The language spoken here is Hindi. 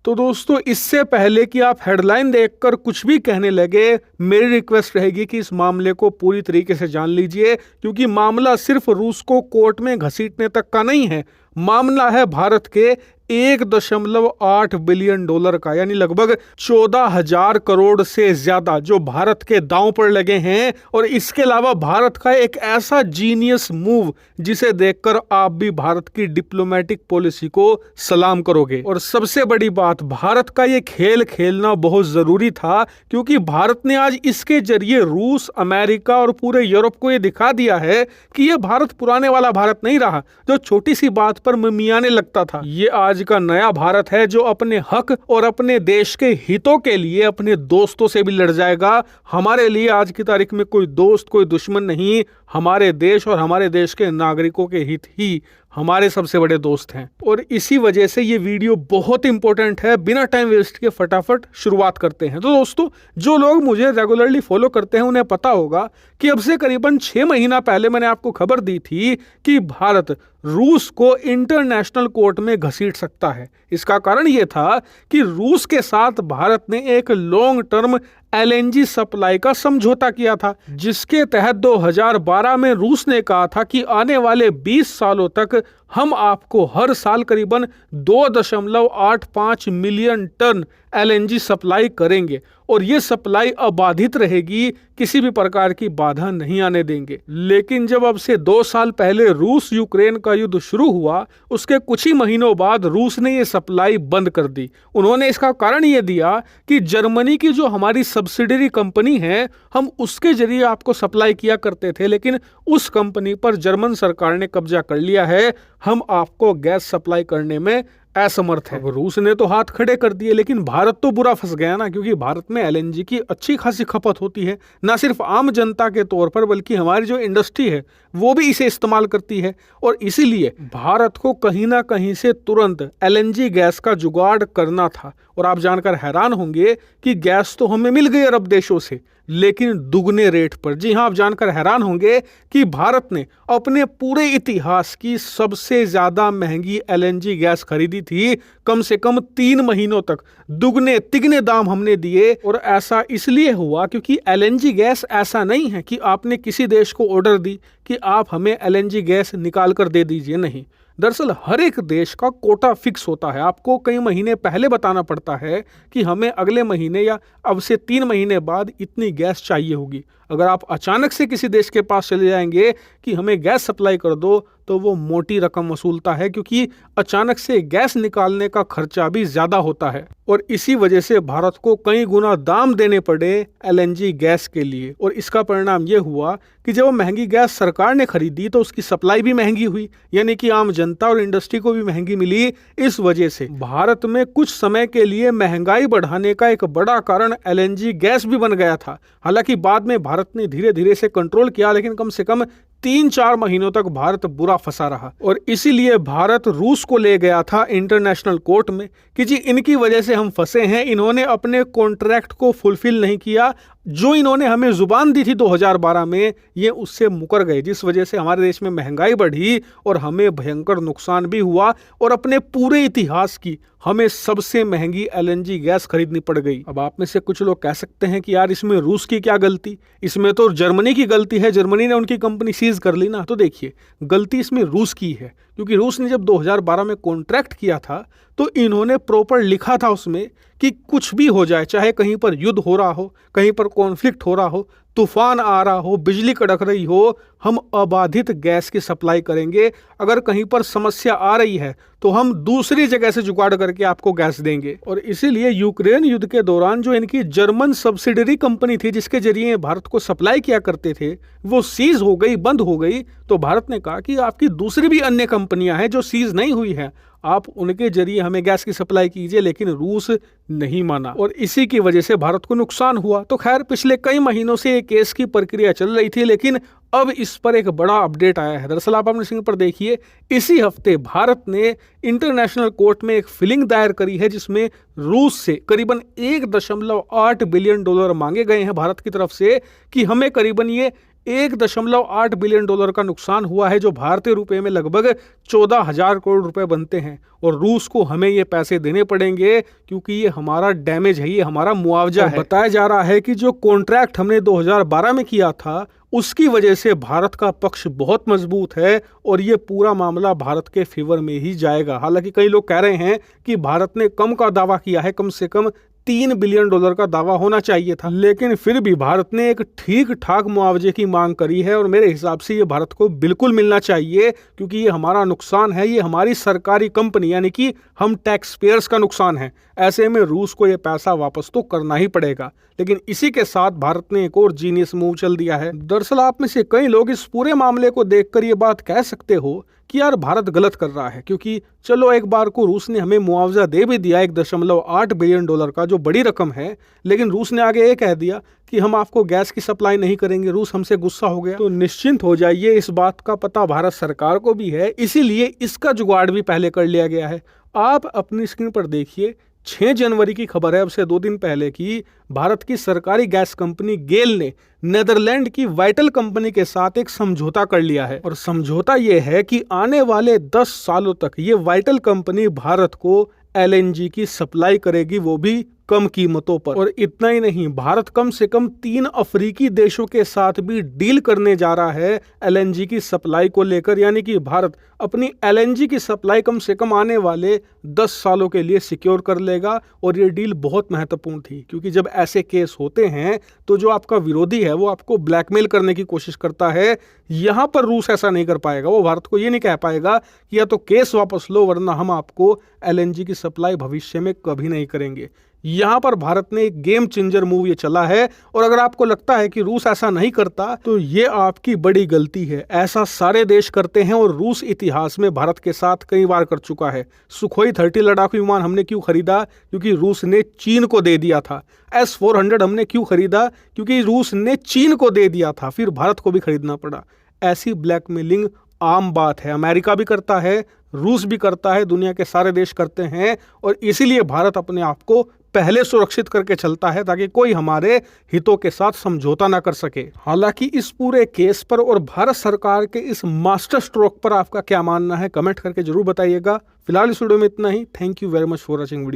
तो दोस्तों, इससे पहले कि आप हेडलाइन देखकर कुछ भी कहने लगे, मेरी रिक्वेस्ट रहेगी कि इस मामले को पूरी तरीके से जान लीजिए, क्योंकि मामला सिर्फ रूस को कोर्ट में घसीटने तक का नहीं है। मामला है भारत के 1.8 बिलियन डॉलर का, यानी लगभग 14,000 करोड़ से ज्यादा जो भारत के दांव पर लगे हैं। और इसके अलावा भारत का एक ऐसा जीनियस मूव जिसे देखकर आप भी भारत की डिप्लोमेटिक पॉलिसी को सलाम करोगे। और सबसे बड़ी बात, भारत का ये खेल खेलना बहुत जरूरी था, क्योंकि भारत ने आज इसके जरिए रूस, अमेरिका और पूरे यूरोप को ये दिखा दिया है कि ये भारत पुराने वाला भारत नहीं रहा जो छोटी सी बात पर मिमियाने लगता था। ये आज का नया भारत है जो अपने हक और अपने देश के हितों के लिए अपने दोस्तों से भी लड़ जाएगा। हमारे लिए आज की तारीख में कोई दोस्त, कोई दुश्मन नहीं, हमारे देश और हमारे देश के नागरिकों के हित ही हमारे सबसे बड़े दोस्त हैं। और इसी वजह से ये वीडियो बहुत इंपॉर्टेंट है। बिना टाइम वेस्ट के फटाफट शुरुआत करते हैं। तो दोस्तों, जो लोग मुझे रेगुलरली फॉलो करते हैं उन्हें पता होगा कि अब से करीबन 6 महीना पहले मैंने आपको खबर दी थी कि भारत रूस को इंटरनेशनल कोर्ट में घसीट सकता है। इसका कारण यह था कि रूस के साथ भारत ने एक लॉन्ग टर्म एलएनजी सप्लाई का समझौता किया था, जिसके तहत 2012 में रूस ने कहा था कि आने वाले 20 सालों तक हम आपको हर साल करीबन 2.85 मिलियन टन एलएनजी सप्लाई करेंगे और ये सप्लाई अबाधित रहेगी, किसी भी प्रकार की बाधा नहीं आने देंगे। लेकिन जब अब से 2 साल पहले रूस यूक्रेन का युद्ध शुरू हुआ, उसके कुछ ही महीनों बाद रूस ने ये सप्लाई बंद कर दी। उन्होंने इसका कारण ये दिया कि जर्मनी की जो हमारी सब्सिडरी कंपनी है, हम उसके जरिए आपको सप्लाई किया करते थे, लेकिन उस कंपनी पर जर्मन सरकार ने कब्जा कर लिया है, हम आपको गैस सप्लाई करने में असमर्थ है। रूस ने तो हाथ खड़े कर दिए, लेकिन भारत तो बुरा फंस गया ना, क्योंकि भारत में एलएनजी की अच्छी खासी खपत होती है, ना सिर्फ आम जनता के तौर पर बल्कि हमारी जो इंडस्ट्री है वो भी इसे इस्तेमाल करती है। और इसीलिए भारत को कहीं ना कहीं से तुरंत एलएनजी गैस का जुगाड़ करना था। और आप जानकर हैरान होंगे कि गैस तो हमें मिल गई अरब देशों से, लेकिन दुगने रेट पर। जी हां, आप जानकर हैरान होंगे कि भारत ने अपने पूरे इतिहास की सबसे ज्यादा महंगी एलएनजी गैस खरीदी थी। कम से कम 3 महीनों तक दुगने तिगने दाम हमने दिए। और ऐसा इसलिए हुआ क्योंकि एलएनजी गैस ऐसा नहीं है कि आपने किसी देश को ऑर्डर दी कि आप हमें एलएनजी गैस निकाल कर दे दीजिए, नहीं। दरअसल हर एक देश का कोटा फिक्स होता है। आपको कई महीने पहले बताना पड़ता है कि हमें अगले महीने या अब से 3 महीने बाद इतनी गैस चाहिए होगी। अगर आप अचानक से किसी देश के पास चले जाएंगे कि हमें गैस सप्लाई कर दो, तो वो मोटी रकम वसूलता है, क्योंकि अचानक से गैस निकालने का खर्चा भी ज्यादा होता है। और इसी वजह से भारत को कई गुना दाम देने पड़े एलएनजी गैस के लिए। और इसका परिणाम ये हुआ कि जब महंगी गैस सरकार ने खरीदी तो उसकी सप्लाई भी महंगी हुई, यानी कि आम जनता और इंडस्ट्री को भी महंगी मिली। इस वजह से भारत में कुछ समय के लिए महंगाई बढ़ाने का एक बड़ा कारण एलएनजी गैस भी बन गया था। हालांकि बाद में भारत ने धीरे धीरे से कंट्रोल किया, लेकिन कम से कम 3-4 महीनों तक भारत बुरा फंसा रहा। और इसीलिए भारत रूस को ले गया था इंटरनेशनल कोर्ट में कि जी इनकी वजह से हम फंसे हैं, इन्होंने अपने कॉन्ट्रैक्ट को फुलफिल नहीं किया, जो इन्होंने हमें जुबान दी थी 2012 में, ये उससे मुकर गए, जिस वजह से हमारे देश में महंगाई बढ़ी और हमें भयंकर नुकसान भी हुआ। और अपने पूरे इतिहास की हमें सबसे महंगी एलएनजी गैस खरीदनी पड़ गई। अब आप में से कुछ लोग कह सकते हैं कि यार इसमें रूस की क्या गलती, इसमें तो जर्मनी की गलती है, जर्मनी ने उनकी कंपनी सीज कर ली ना। तो देखिए, गलती इसमें रूस की है, क्योंकि रूस ने जब 2012 में कॉन्ट्रैक्ट किया था तो इन्होंने प्रॉपर लिखा था उसमें कि कुछ भी हो जाए, चाहे कहीं पर युद्ध हो रहा हो, कहीं पर कॉन्फ्लिक्ट हो रहा हो, तूफान आ रहा हो, बिजली कड़क रही हो, हम अबाधित गैस की सप्लाई करेंगे। अगर कहीं पर समस्या आ रही है तो हम दूसरी जगह से जुगाड़ करके आपको गैस देंगे। और इसीलिए यूक्रेन युद्ध के दौरान जो इनकी जर्मन सब्सिडरी कंपनी थी जिसके जरिए भारत को सप्लाई किया करते थे, वो सीज हो गई, बंद हो गई। तो भारत ने कहा कि आपकी दूसरी भी अन्य कंपनियां हैं जो सीज नहीं हुई हैं, आप उनके जरिए हमें गैस की सप्लाई कीजिए, लेकिन रूस नहीं माना और इसी की वजह से भारत को नुकसान हुआ। तो खैर, पिछले कई महीनों से ये केस की प्रक्रिया चल रही थी, लेकिन अब इस पर एक बड़ा अपडेट आया है। दरअसल आप अपने स्क्रीन पर देखिए, इसी हफ्ते भारत ने इंटरनेशनल कोर्ट में एक फिलिंग दायर करी है जिसमें रूस से करीबन 1.8 बिलियन डॉलर मांगे गए हैं भारत की तरफ से कि हमें करीबन ये $1.8 बिलियन का नुकसान हुआ है, जो भारतीय रुपए में लगभग 14,000 करोड़ रुपए बनते हैं। और रूस को हमें ये पैसे देने पड़ेंगे क्योंकि ये हमारा डैमेज है, ये हमारा मुआवजा है। बताया जा रहा है कि जो कॉन्ट्रैक्ट हमने 2012 में किया था, उसकी वजह से भारत का पक्ष बहुत मजबूत है और ये पूरा मामला भारत के फेवर में ही जाएगा। हालांकि कई लोग कह रहे हैं कि भारत ने कम का दावा किया है, कम से कम $3 बिलियन का दावा होना चाहिए था, लेकिन फिर भी भारत ने एक ठीक ठाक मुआवजे की मांग करी है और मेरे हिसाब से ये भारत को बिल्कुल मिलना चाहिए, क्योंकि ये हमारा नुकसान है, ये हमारी सरकारी कंपनी यानी कि हम टैक्स पेयर्स का नुकसान है। ऐसे में रूस को ये पैसा वापस तो करना ही पड़ेगा। लेकिन इसी के साथ भारत ने एक और जीनियस मूव चल दिया है। दरअसल आप में से कई लोग इस पूरे मामले को देखकर ये बात कह सकते हो कि यार भारत गलत कर रहा है, क्योंकि चलो एक बार को रूस ने हमें मुआवजा दे भी दिया $1.8 बिलियन का, जो बड़ी रकम है, लेकिन रूस ने आगे ये कह दिया कि हम आपको गैस की सप्लाई नहीं करेंगे। रूस हमसे गुस्सा हो गया। तो निश्चिंत हो जाइए, इस बात का पता भारत सरकार को भी है, इसीलिए इसका जुगाड़ भी पहले कर लिया गया है। आप अपनी स्क्रीन पर देखिए, 6 जनवरी की खबर है, अब से 2 दिन पहले की, भारत की सरकारी गैस कंपनी गेल ने नेदरलैंड की वाइटल कंपनी के साथ एक समझौता कर लिया है। और समझौता ये है कि आने वाले 10 सालों तक ये वाइटल कंपनी भारत को LNG की सप्लाई करेगी, वो भी कम कीमतों पर। और इतना ही नहीं, भारत कम से कम 3 अफ्रीकी देशों के साथ भी डील करने जा रहा है LNG की सप्लाई को लेकर, यानी कि भारत अपनी LNG की सप्लाई कम से कम आने वाले 10 सालों के लिए सिक्योर कर लेगा। और ये डील बहुत महत्वपूर्ण थी, क्योंकि जब ऐसे केस होते हैं तो जो आपका विरोधी है वो आपको ब्लैकमेल करने की कोशिश करता है। यहाँ पर रूस ऐसा नहीं कर पाएगा, वो भारत को ये नहीं कह पाएगा कि या तो केस वापस लो वरना हम आपको LNG की सप्लाई भविष्य में कभी नहीं करेंगे। यहाँ पर भारत ने एक गेम चेंजर मूव ये चला है। और अगर आपको लगता है कि रूस ऐसा नहीं करता तो ये आपकी बड़ी गलती है। ऐसा सारे देश करते हैं और रूस इतिहास में भारत के साथ कई बार कर चुका है। सुखोई 30 लड़ाकू विमान हमने क्यों खरीदा? क्योंकि रूस ने चीन को दे दिया था। S-400 हमने क्यों खरीदा? क्योंकि रूस ने चीन को दे दिया था, फिर भारत को भी खरीदना पड़ा। ऐसी ब्लैकमेलिंग आम बात है, अमेरिका भी करता है, रूस भी करता है, दुनिया के सारे देश करते हैं। और इसीलिए भारत अपने आप को पहले सुरक्षित करके चलता है ताकि कोई हमारे हितों के साथ समझौता ना कर सके। हालांकि इस पूरे केस पर और भारत सरकार के इस मास्टर स्ट्रोक पर आपका क्या मानना है, कमेंट करके जरूर बताइएगा। फिलहाल इस वीडियो में इतना ही। Thank you very much for watching video.